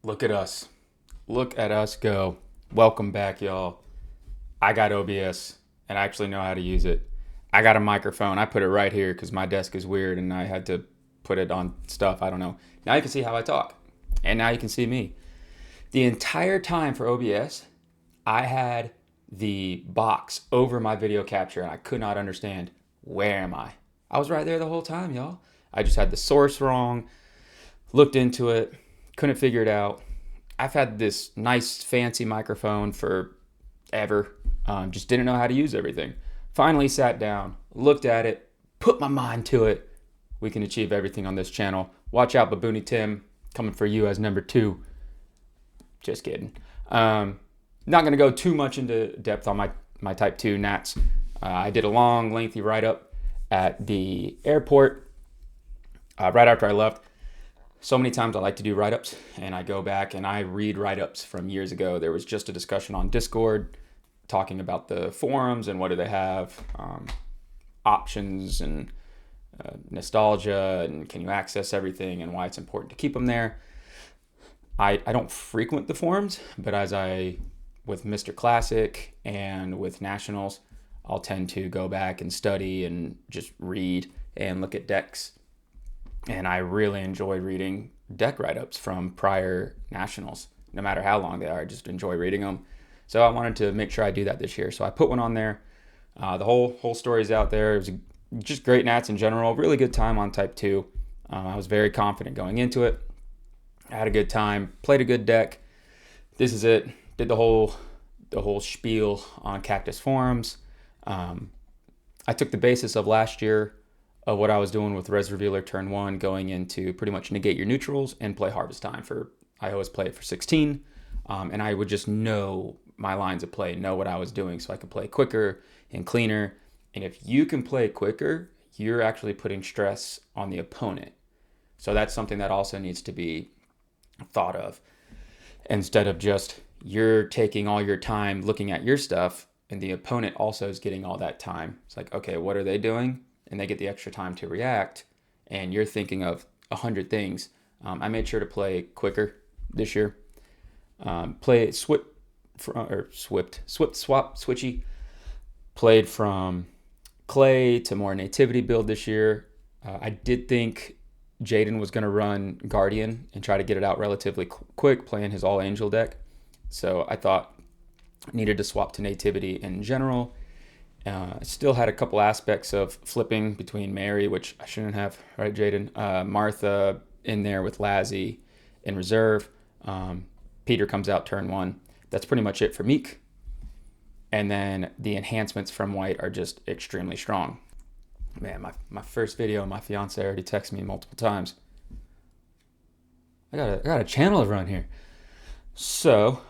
Look at us. Look at us go. Welcome back, y'all. I got OBS and I actually know how to use it. I got a microphone. I put it right here because my desk is weird and I had to put it on stuff. I don't know. Now you can see how I talk. And now you can see me. The entire time for OBS, I had the box over my video capture and I could not understand where am I? I was right there the whole time, y'all. I just had the source wrong, looked into it, couldn't figure it out. I've had this nice fancy microphone for ever. Just didn't know how to use everything. Finally sat down, looked at it, put my mind to it. We can achieve everything on this channel. Watch out, Baboony Tim, coming for you as number 2. Just kidding. Not going to go too much into depth on my Type 2 Nats. I did a long, lengthy write-up at the airport right after I left. So many times I like to do write-ups, and I go back and I read write-ups from years ago. There was just a discussion on Discord talking about the forums and what do they have, options and nostalgia, and can you access everything and why it's important to keep them there. I don't frequent the forums, but with Mr. Classic and with Nationals, I'll tend to go back and study and just read and look at decks. And I really enjoy reading deck write-ups from prior Nationals. No matter how long they are, I just enjoy reading them. So I wanted to make sure I do that this year. So I put one on there. The whole story's out there. It was just great Nats in general. Really good time on Type 2. I was very confident going into it. I had a good time. Played a good deck. This is it. Did the whole spiel on Cactus Forums. I took the basis of last year of what I was doing with Res Revealer turn 1, going into pretty much negate your neutrals and play Harvest Time. I always play it for 16, and I would just know my lines of play, know what I was doing, so I could play quicker and cleaner. And if you can play quicker, you're actually putting stress on the opponent. So that's something that also needs to be thought of. Instead of just you're taking all your time looking at your stuff, and the opponent also is getting all that time. It's like, okay, what are they doing? And they get the extra time to react, and you're thinking of 100 things. I made sure to play quicker this year. Play Swip Swap Switchy. Played from Clay to more Nativity build this year. I did think Jaden was going to run Guardian and try to get it out relatively quick, playing his all Angel deck. So I thought needed to swap to Nativity in general. Still had a couple aspects of flipping between Mary, which I shouldn't have, right, Jaden? Martha in there with Lazzy in reserve. Peter comes out turn 1. That's pretty much it for Meek. And then the enhancements from White are just extremely strong. Man, my first video, my fiance already texted me multiple times. I got a channel to run here. So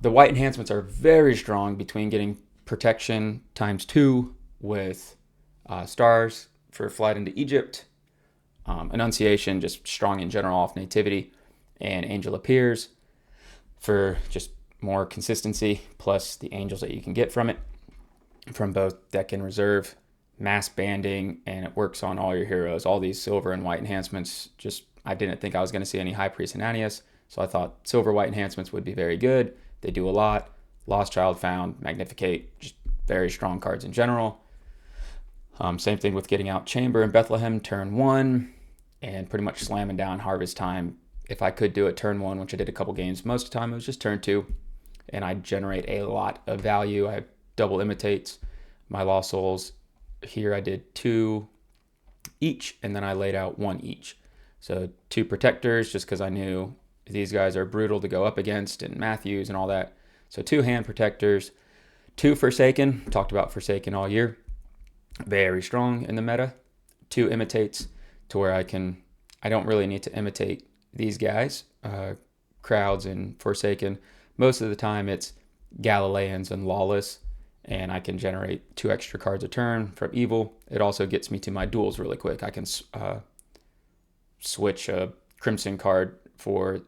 the White enhancements are very strong between getting protection ×2 with stars for flight into Egypt, Annunciation just strong in general off Nativity, and Angel Appears for just more consistency, plus the angels that you can get from it from both deck and reserve, mass banding, and it works on all your heroes. All these silver and white enhancements, just I didn't think I was going to see any High Priest and Ananias, so I thought silver white enhancements would be very good. They do a lot. Lost Child Found, Magnificate, just very strong cards in general. Same thing with getting out Chamber and Bethlehem turn 1 and pretty much slamming down Harvest Time. If I could do it turn 1, which I did a couple games, most of the time it was just turn 2, and I generate a lot of value. I have double imitates. My Lost Souls here I did 2 each, and then I laid out 1 each. So 2 Protectors, just because I knew these guys are brutal to go up against, and Matthews and all that. So 2 Hand Protectors, 2 Forsaken, talked about Forsaken all year, very strong in the meta. 2 Imitates, to where I don't really need to imitate these guys, Crowds and Forsaken. Most of the time it's Galileans and Lawless, and I can generate 2 extra cards a turn from Evil. It also gets me to my duels really quick. I can switch a Crimson card for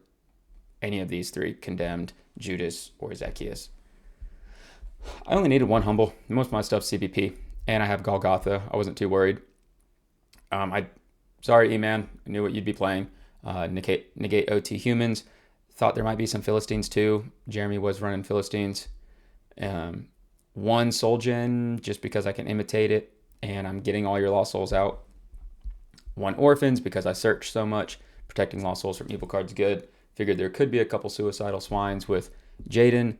any of these 3, Condemned, Judas, or Zacchaeus. I only needed 1 Humble. Most of my stuff's CBP, and I have Golgotha. I wasn't too worried. Sorry, E-Man. I knew what you'd be playing. Negate OT Humans. Thought there might be some Philistines too. Jeremy was running Philistines. Um, One Soul Gen just because I can imitate it and I'm getting all your lost souls out. One Orphans because I searched so much. Protecting lost souls from evil cards good. Figured there could be a couple suicidal swines with Jaden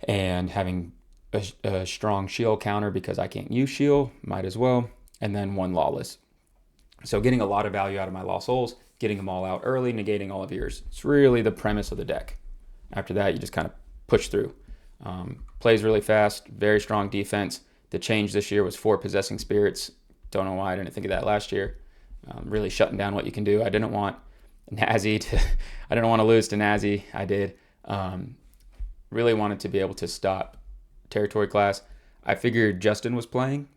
and having a strong shield counter because I can't use shield. Might as well. And then one Lawless. So getting a lot of value out of my lost souls, getting them all out early, negating all of yours. It's really the premise of the deck. After that, you just kind of push through. Plays really fast, very strong defense. The change this year was 4 Possessing Spirits. Don't know why I didn't think of that last year. Really shutting down what you can do. I didn't want Nazi to, I didn't want to lose to Nazi. I did. Really wanted to be able to stop Territory Class. I figured Justin was playing,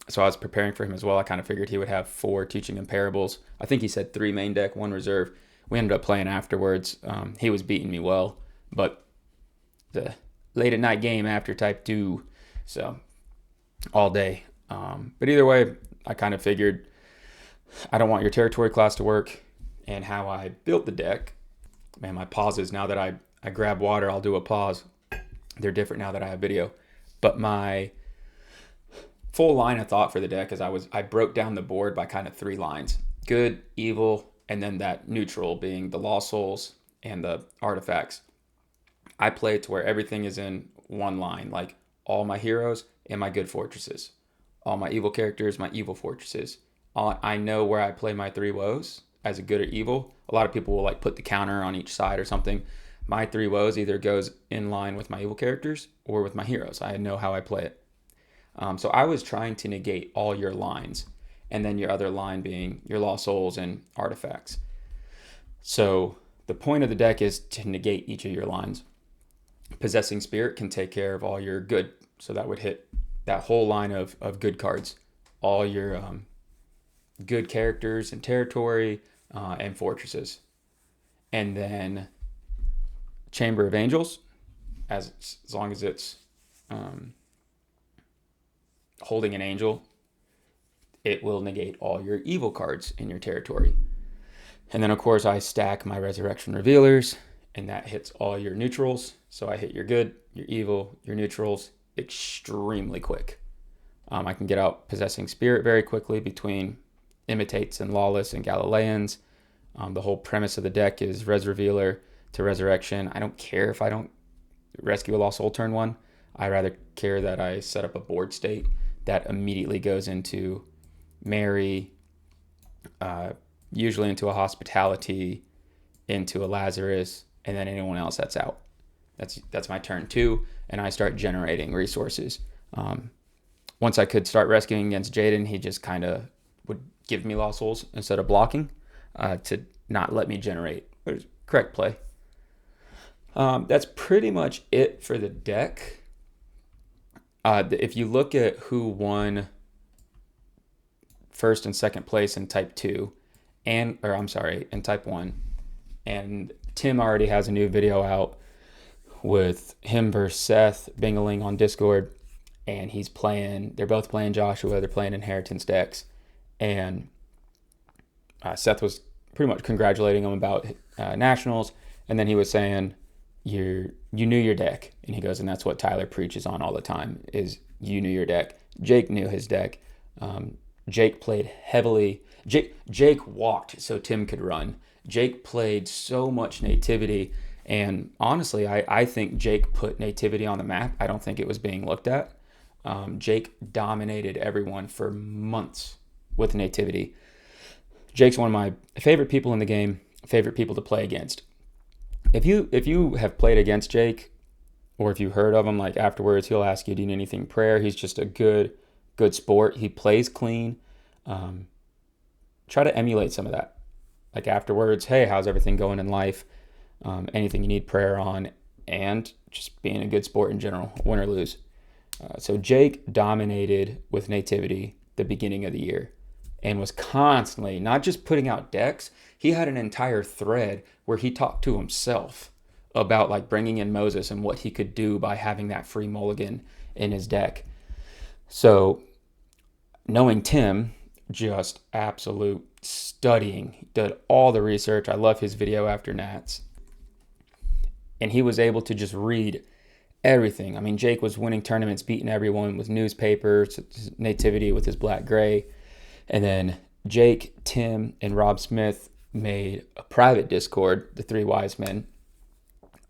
so I was preparing for him as well. I kind of figured he would have 4 Teaching and Parables. I think he said 3 main deck, 1 reserve. We ended up playing afterwards. He was beating me well, but the late at night game after Type 2, so all day. But either way, I kind of figured I don't want your Territory Class to work. And how I built the deck, man, my pauses, now that I grab water, I'll do a pause. They're different now that I have video. But my full line of thought for the deck is I broke down the board by kind of 3 lines. Good, evil, and then that neutral being the Lost Souls and the artifacts. I play it to where everything is in one line, like all my heroes and my good fortresses. All my evil characters, my evil fortresses. I know where I play my 3 woes as a good or evil. A lot of people will like put the counter on each side or something. My 3 woes either goes in line with my evil characters or with my heroes. I know how I play it. So I was trying to negate all your lines, and then your other line being your lost souls and artifacts. So the point of the deck is to negate each of your lines. Possessing Spirit can take care of all your good. So that would hit that whole line of good cards. All your good characters and territory and fortresses. And then Chamber of Angels, as long as it's holding an angel, it will negate all your evil cards in your territory. And then, of course, I stack my Resurrection Revealers, and that hits all your neutrals. So I hit your good, your evil, your neutrals extremely quick. I can get out Possessing Spirit very quickly between Imitates and Lawless and Galileans. The whole premise of the deck is Res Revealer to Resurrection. I don't care if I don't rescue a Lost Soul turn 1. I rather care that I set up a board state that immediately goes into Mary, usually into a Hospitality, into a Lazarus, and then anyone else that's out. That's my turn 2, and I start generating resources. Once I could start rescuing against Jaden, he just kind of would give me Lost Souls instead of blocking to not let me generate. Correct play. That's pretty much it for the deck. If you look at who won first and second place in Type 2, in Type 1, and Tim already has a new video out with him versus Seth Bingaling on Discord, and they're both playing Joshua, they're playing Inheritance decks, and Seth was pretty much congratulating him about Nationals, and then he was saying, you knew your deck, and he goes, and that's what Tyler preaches on all the time, is you knew your deck. Jake knew his deck. Jake played heavily. Jake walked so Tim could run. Jake played so much nativity, and honestly, I think Jake put nativity on the map. I don't think it was being looked at. Jake dominated everyone for months with nativity. Jake's one of my favorite people in the game, favorite people to play against. If you have played against Jake, or if you heard of him, like afterwards, he'll ask you, do you need anything prayer? He's just a good sport. He plays clean. Try to emulate some of that. Like afterwards, hey, how's everything going in life? Anything you need prayer on, and just being a good sport in general, win or lose. So Jake dominated with nativity the beginning of the year and was constantly not just putting out decks. He had an entire thread where he talked to himself about like bringing in Moses and what he could do by having that free mulligan in his deck. So knowing Tim, just absolute studying, did all the research. I love his video after Nats. and he was able to just read everything. I mean, Jake was winning tournaments, beating everyone with newspapers, nativity with his black gray. And then Jake, Tim, and Rob Smith made a private Discord, the Three Wise Men.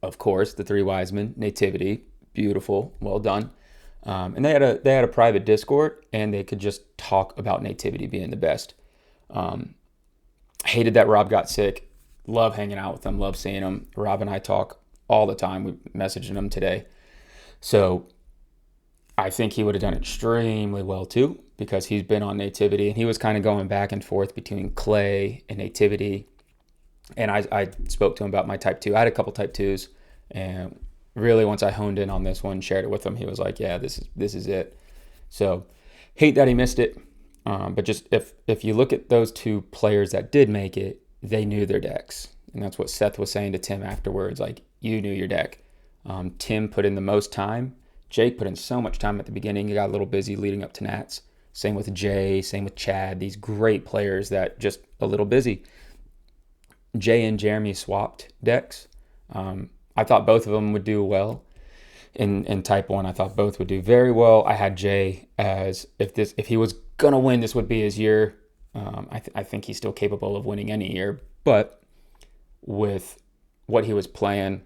Of course, the Three Wise Men, nativity, beautiful, well done. And they had a private Discord, and they could just talk about nativity being the best. Hated that Rob got sick. Love hanging out with him. Love seeing him. Rob and I talk all the time. We messaging him today. So I think he would have done extremely well too, because he's been on nativity, and he was kind of going back and forth between clay and nativity. And I spoke to him about my type 2. I had a couple type 2s, and really once I honed in on this one, shared it with him, he was like, yeah, this is it. So hate that he missed it. But just if you look at those two players that did make it, they knew their decks. And that's what Seth was saying to Tim afterwards. Like, you knew your deck. Tim put in the most time. Jake put in so much time at the beginning. He got a little busy leading up to Nats. Same with Jay, same with Chad. These great players that just a little busy. Jay and Jeremy swapped decks. I thought both of them would do well. In Type 1, I thought both would do very well. I had Jay as, if he was going to win, this would be his year. I think he's still capable of winning any year. But with what he was playing,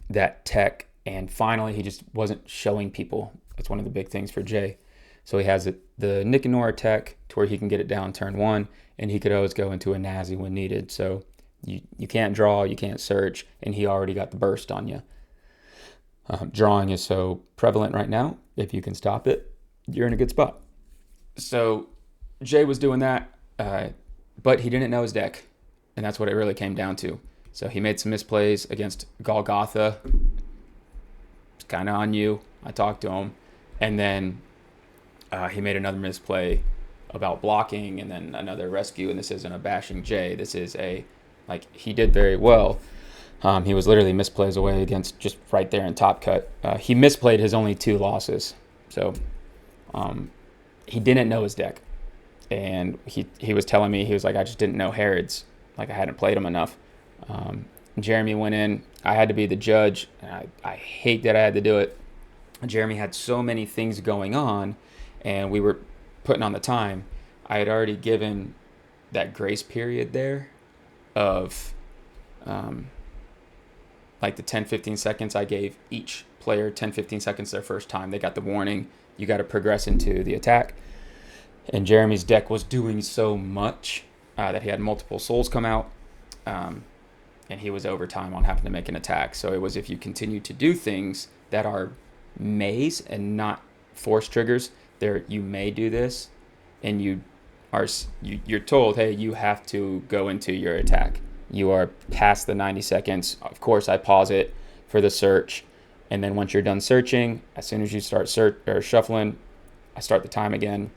that tech, and finally he just wasn't showing people. That's one of the big things for Jay. So he has the Nick and Nora tech to where he can get it down turn 1, and he could always go into a Nazi when needed. So you can't draw, you can't search, and he already got the burst on you. Drawing is so prevalent right now. If you can stop it, you're in a good spot. So Jay was doing that, but he didn't know his deck, and that's what it really came down to. So he made some misplays against Golgotha. It's kind of on you. I talked to him. And then he made another misplay about blocking, and then another rescue. And this isn't a bashing Jay. This is he did very well. He was literally misplays away against just right there in top cut. He misplayed his only 2 losses. So he didn't know his deck. And he was telling me, he was like, I just didn't know Herod's. Like, I hadn't played him enough. Jeremy went in. I had to be the judge. And I hate that I had to do it. Jeremy had so many things going on, and we were putting on the time. I had already given that grace period there of the 10-15 seconds. I gave each player 10-15 seconds their first time. They got the warning. You got to progress into the attack. And Jeremy's deck was doing so much that he had multiple souls come out. And he was over time on having to make an attack. So it was, if you continue to do things that are mays and not force triggers, you may do this, and you're told, hey, you have to go into your attack. You are past the 90 seconds. Of course, I pause it for the search, and then once you're done searching, as soon as you start shuffling, I start the time again.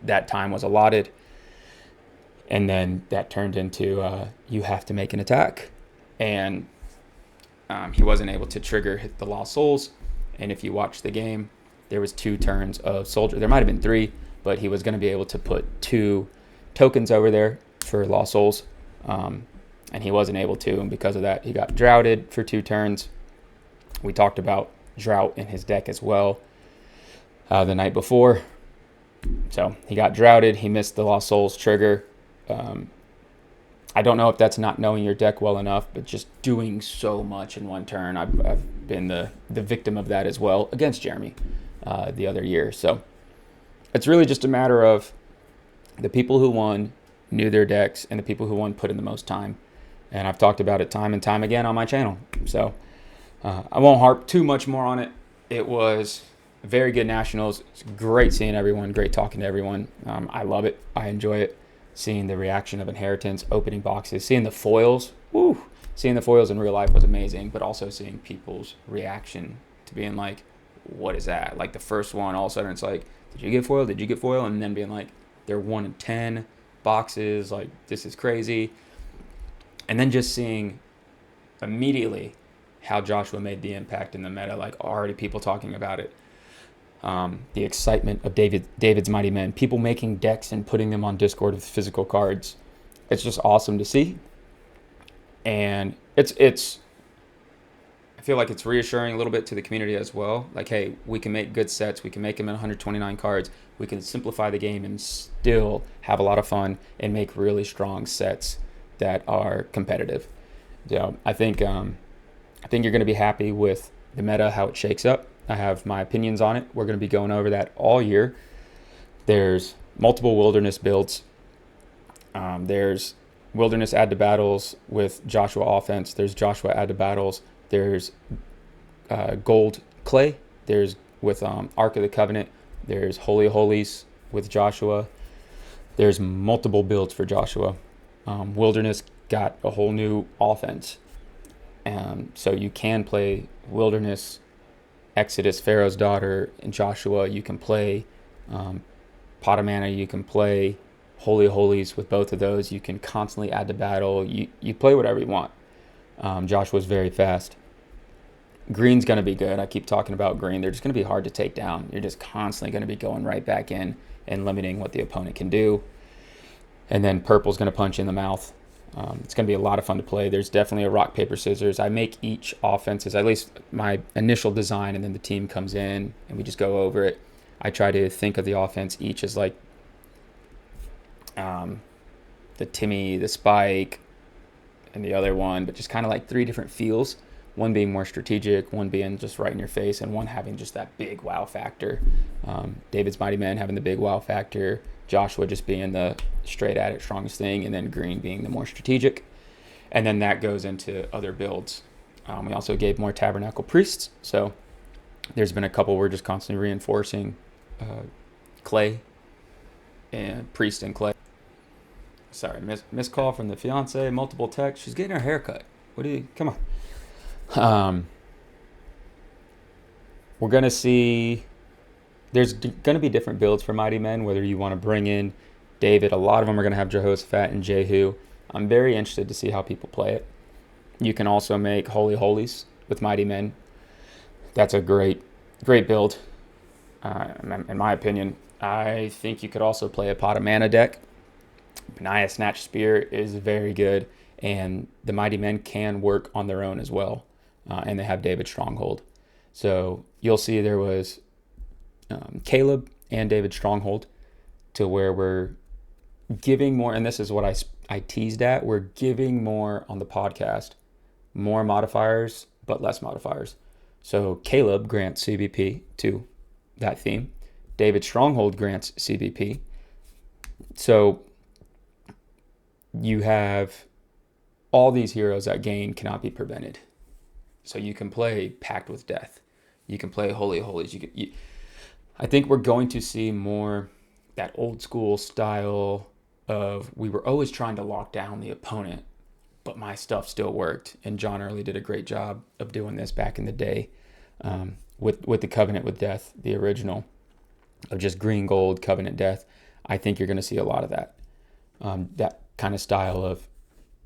That time was allotted. And then that turned into you have to make an attack. And he wasn't able to trigger the Lost Souls. And if you watch the game, there was 2 turns of Soldier. There might have been 3, but he was going to be able to put 2 tokens over there for Lost Souls. And he wasn't able to. And because of that, he got droughted for 2 turns. We talked about drought in his deck as well the night before. So he got droughted. He missed the Lost Souls trigger. I don't know if that's not knowing your deck well enough, but just doing so much in one turn. I've been the victim of that as well against Jeremy the other year. So it's really just a matter of the people who won knew their decks, and the people who won put in the most time. And I've talked about it time and time again on my channel. So I won't harp too much more on it. It was very good nationals. It's great seeing everyone, great talking to everyone. I love it. I enjoy it. Seeing the reaction of Inheritance, opening boxes, seeing the foils. Woo! Seeing the foils in real life was amazing, but also seeing people's reaction to being like, what is that? Like the first one, all of a sudden it's like, did you get foil? Did you get foil? And then being like, they're 1 in 10 boxes. Like, this is crazy. And then just seeing immediately how Joshua made the impact in the meta, like already people talking about it. The excitement of David's Mighty Men, people making decks and putting them on Discord with physical cards. It's just awesome to see. And it's feel like it's reassuring a little bit to the community as well. Like, hey, we can make good sets. We can make them in 129 cards. We can simplify the game and still have a lot of fun and make really strong sets that are competitive. I think you're going to be happy with the meta, how it shakes up. I have my opinions on it. We're going to be going over that all year. There's multiple wilderness builds. There's wilderness add to battles with Joshua offense. There's Joshua add to battles. There's gold clay. There's with Ark of the Covenant. There's Holy of Holies with Joshua. There's multiple builds for Joshua. Wilderness got a whole new offense. So you can play Wilderness, Exodus, Pharaoh's Daughter, and Joshua. You can play Pot of Mana. You can play Holy of Holies with both of those. You can constantly add to battle. You play whatever you want. Joshua's very fast. Green's going to be good. I keep talking about green. They're just going to be hard to take down. You're just constantly going to be going right back in and limiting what the opponent can do. And then purple's going to punch you in the mouth. It's going to be a lot of fun to play. There's definitely a rock, paper, scissors. I make each offenses, at least my initial design, and then the team comes in and we just go over it. I try to think of the offense each as like the Timmy, the Spike, and the other one, but just kind of like three different feels. One being more strategic, one being just right in your face, and one having just that big wow factor. David's Mighty Men having the big wow factor, Joshua just being the straight at it strongest thing, and then green being the more strategic. And then that goes into other builds. We also gave more Tabernacle Priests, so there's been a couple we're just constantly reinforcing clay and priest and clay. Sorry, missed call from the fiance, multiple texts. She's getting her hair cut. Come on. We're going to see, there's going to be different builds for Mighty Men, whether you want to bring in David. A lot of them are going to have Jehoshaphat and Jehu. I'm very interested to see how people play it. You can also make Holy Holies with Mighty Men. That's a great build. In my opinion, I think you could also play a Pot of Mana deck. Benaiah Snatch Spear is very good, and the Mighty Men can work on their own as well, and they have David Stronghold. So you'll see there was Caleb and David Stronghold, to where we're giving more, and this is what I teased at, we're giving more on the podcast, more modifiers, but less modifiers. So Caleb grants CBP to that theme. David Stronghold grants CBP. So you have all these heroes that gain cannot be prevented. So you can play Pact with Death. You can play Holy of Holies. I think we're going to see more that old school style of, we were always trying to lock down the opponent, but my stuff still worked. And John Early did a great job of doing this back in the day with the Covenant with Death, the original, of just green, gold, Covenant, Death. I think you're going to see a lot of that. That kind of style of,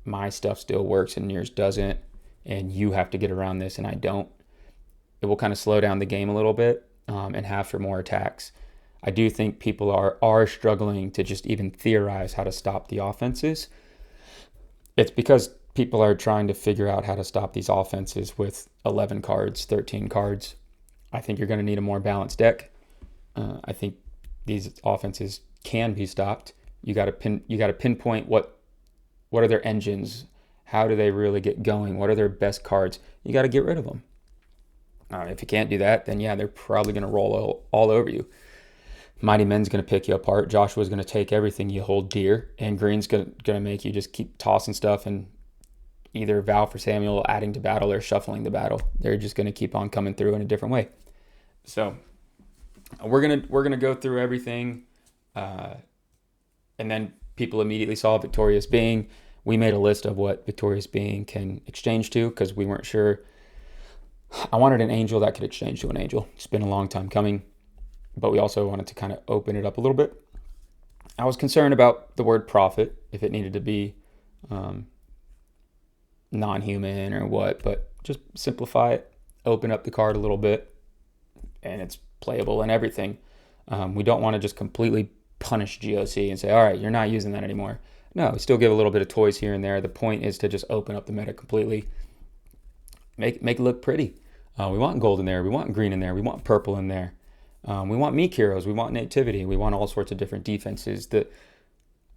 my stuff still works and yours doesn't, and you have to get around this and I don't. It will kind of slow down the game a little bit and have for more attacks. I do think people are struggling to just even theorize how to stop the offenses. It's because people are trying to figure out how to stop these offenses with 11 cards, 13 cards. I think you're going to need a more balanced deck. I think these offenses can be stopped. You got to pinpoint what are their engines, how do they really get going, what are their best cards. You got to get rid of them. If you can't do that, then yeah, they're probably going to roll all over you. Mighty Men's going to pick you apart. Joshua's going to take everything you hold dear, and Green's going to make you just keep tossing stuff and either vow for Samuel, adding to battle, or shuffling the battle. They're just going to keep on coming through in a different way. So we're gonna go through everything, and then people immediately saw Victorious Being. We made a list of what Victorious Being can exchange to because we weren't sure. I wanted an angel that could exchange to an angel. It's been a long time coming, but we also wanted to kind of open it up a little bit. I was concerned about the word prophet, if it needed to be non-human or what, but just simplify it, open up the card a little bit, and it's playable and everything. We don't want to just completely punish GOC and say, all right, you're not using that anymore. No, we still give a little bit of toys here and there. The point is to just open up the meta completely. make it look pretty. We want gold in there. We want green in there. We want purple in there. We want meek heroes. We want nativity. We want all sorts of different defenses.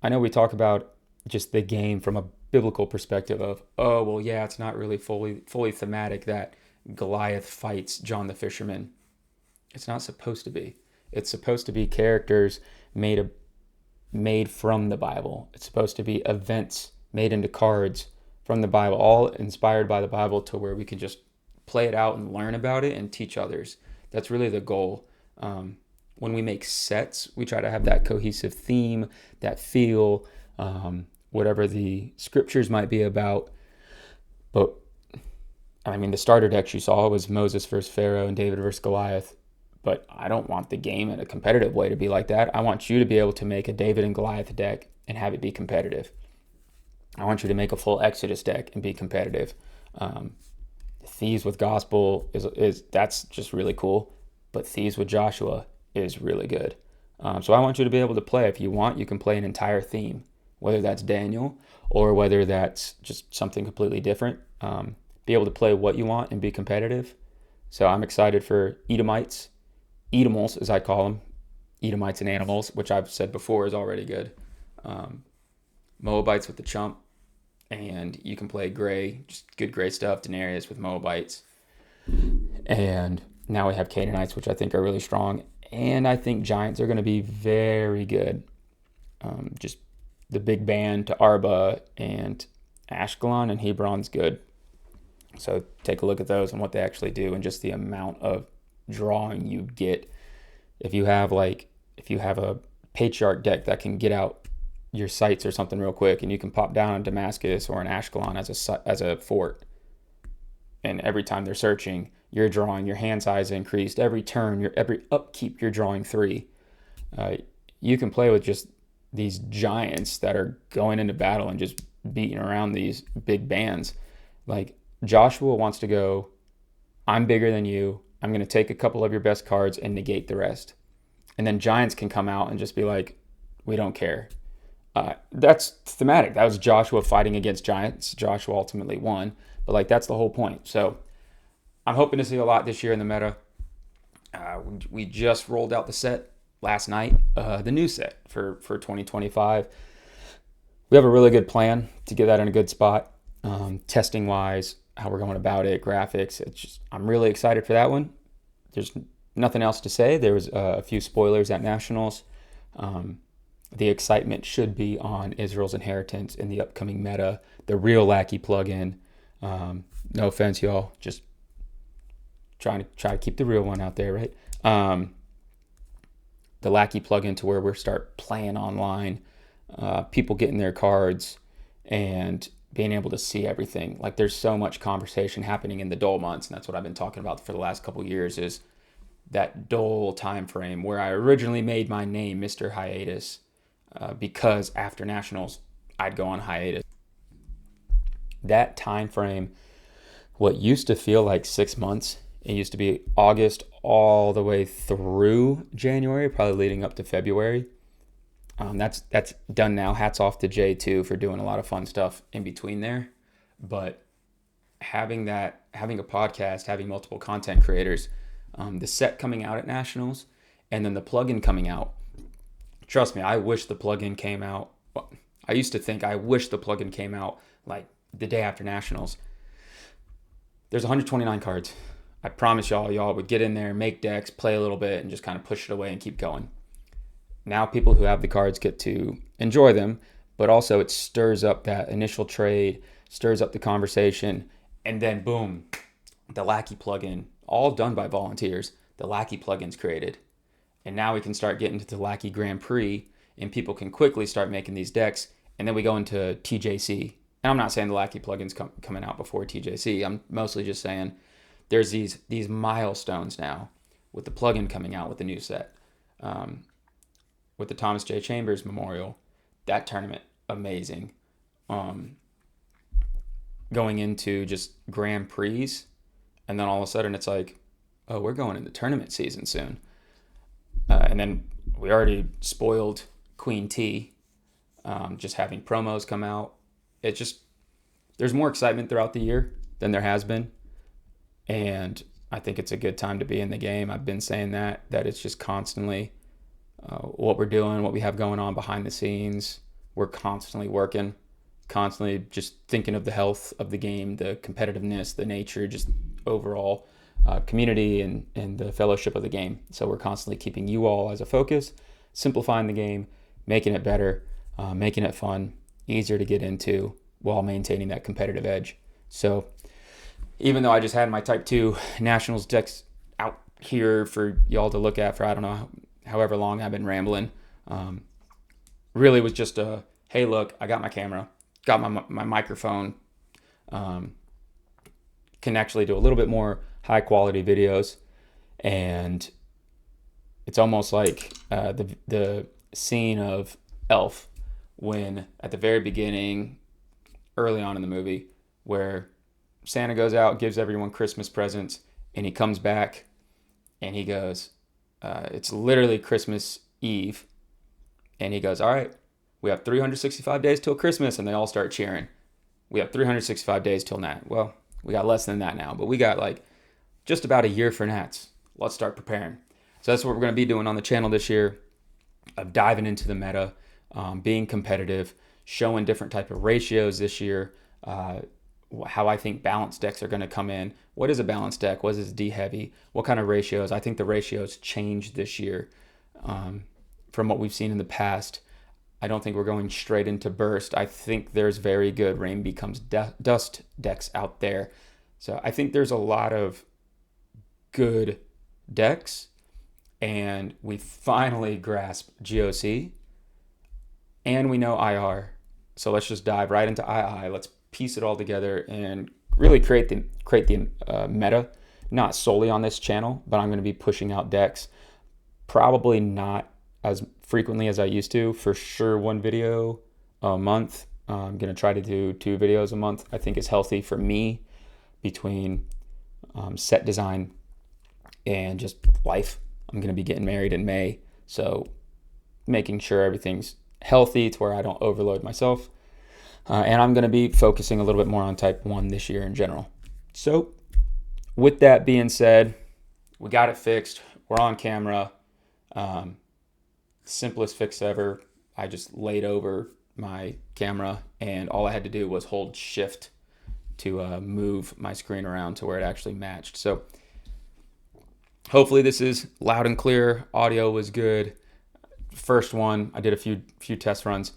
I know we talk about just the game from a biblical perspective of, oh, well, yeah, it's not really fully thematic that Goliath fights John the Fisherman. It's not supposed to be. It's supposed to be characters made from the Bible. It's supposed to be events made into cards from the Bible, all inspired by the Bible, to where we can just play it out and learn about it and teach others. That's really the goal. When we make sets, we try to have that cohesive theme, that feel, whatever the scriptures might be about. But I mean, the starter decks you saw was Moses versus Pharaoh and David versus Goliath. But I don't want the game in a competitive way to be like that. I want you to be able to make a David and Goliath deck and have it be competitive. I want you to make a full Exodus deck and be competitive. Thieves with Gospel is that's just really cool. But Thieves with Joshua is really good. So I want you to be able to play. If you want, you can play an entire theme, whether that's Daniel or whether that's just something completely different. Be able to play what you want and be competitive. So I'm excited for Edomites. Edomals, as I call them, Edomites and animals, which I've said before is already good. Moabites with the chump, and you can play gray, just good gray stuff. Denarius with Moabites, and now we have Canaanites, which I think are really strong, and I think Giants are going to be very good. Just the big band to Arba and Ashkelon and Hebron's good. So take a look at those and what they actually do, and just the amount of drawing you get if you have a patriarch deck that can get out your sites or something real quick, and you can pop down on Damascus or an Ashkelon as a fort, and every time they're searching, you're drawing, your hand size increased every turn, every upkeep you're drawing 3. You can play with just these giants that are going into battle and just beating around these big bands. Like Joshua wants to go, I'm bigger than you. I'm going to take a couple of your best cards and negate the rest. And then Giants can come out and just be like, we don't care. That's thematic. That was Joshua fighting against Giants. Joshua ultimately won. But like that's the whole point. So I'm hoping to see a lot this year in the meta. We just rolled out the set last night, the new set for 2025. We have a really good plan to get that in a good spot. Testing wise, how we're going about it, graphics. I'm really excited for that one. There's nothing else to say. There was a few spoilers at Nationals. The excitement should be on Israel's Inheritance in the upcoming meta, the real Lackey plugin. No offense, y'all. Just try to keep the real one out there, right? The Lackey plugin to where we start playing online, people getting their cards and being able to see everything. Like there's so much conversation happening in the Dole months, and that's what I've been talking about for the last couple of years, is that Dole time frame where I originally made my name Mr. Hiatus, because after Nationals I'd go on hiatus. That time frame, what used to feel like 6 months, it used to be August all the way through January, probably leading up to February. That's done now. Hats off to J2 for doing a lot of fun stuff in between there. But having a podcast, having multiple content creators, the set coming out at Nationals, and then the plugin coming out. Trust me, I wish the plugin came out. I used to think I wish the plugin came out like the day after Nationals. There's 129 cards. I promise y'all would get in there, make decks, play a little bit, and just kind of push it away and keep going. Now people who have the cards get to enjoy them, but also it stirs up that initial trade, stirs up the conversation, and then boom, the Lackey plugin, all done by volunteers, the Lackey plugin's created. And now we can start getting to the Lackey Grand Prix, and people can quickly start making these decks, and then we go into TJC. And I'm not saying the Lackey plugin's coming out before TJC. I'm mostly just saying there's these milestones now with the plugin coming out with the new set. With the Thomas J. Chambers Memorial, that tournament, amazing. Going into just Grand Prix, and then all of a sudden it's like, oh, we're going into tournament season soon. And then we already spoiled Queen T, just having promos come out. There's more excitement throughout the year than there has been. And I think it's a good time to be in the game. I've been saying that it's just constantly what we're doing, what we have going on behind the scenes. We're constantly working, constantly just thinking of the health of the game, the competitiveness, the nature, just overall community and the fellowship of the game. So we're constantly keeping you all as a focus, simplifying the game, making it better, making it fun, easier to get into while maintaining that competitive edge. So even though I just had my Type 2 Nationals decks out here for y'all to look at for, I don't know, however long I've been rambling, really was just a, hey, look, I got my camera, got my microphone, can actually do a little bit more high quality videos. And it's almost like the scene of Elf when at the very beginning, early on in the movie, where Santa goes out, gives everyone Christmas presents, and he comes back and he goes, it's literally Christmas Eve. And he goes, all right, we have 365 days till Christmas. And they all start cheering. We have 365 days till Nat. Well, we got less than that now, but we got like just about a year for Nats. Let's start preparing. So that's what we're going to be doing on the channel this year, of diving into the meta, being competitive, showing different type of ratios this year, how I think balanced decks are going to come in. What is a balanced deck? What is D heavy? What kind of ratios? I think the ratios changed this year from what we've seen in the past. I don't think we're going straight into burst. I think there's very good Rain Becomes Dust decks out there. So I think there's a lot of good decks, and we finally grasp GOC, and we know IR. So let's just dive right into II. Let's piece it all together and really create the meta, not solely on this channel, but I'm going to be pushing out decks, probably not as frequently as I used to. For sure, one video a month. I'm going to try to do 2 videos a month. I think is healthy for me between set design and just life. I'm going to be getting married in May, so making sure everything's healthy to where I don't overload myself. And I'm going to be focusing a little bit more on Type 1 this year in general. So with that being said, we got it fixed. We're on camera. Simplest fix ever. I just laid over my camera, and all I had to do was hold shift to move my screen around to where it actually matched. So hopefully this is loud and clear. Audio was good. First one, I did a few test runs.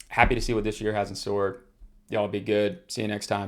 Happy to see what this year has in store. Y'all be good. See you next time.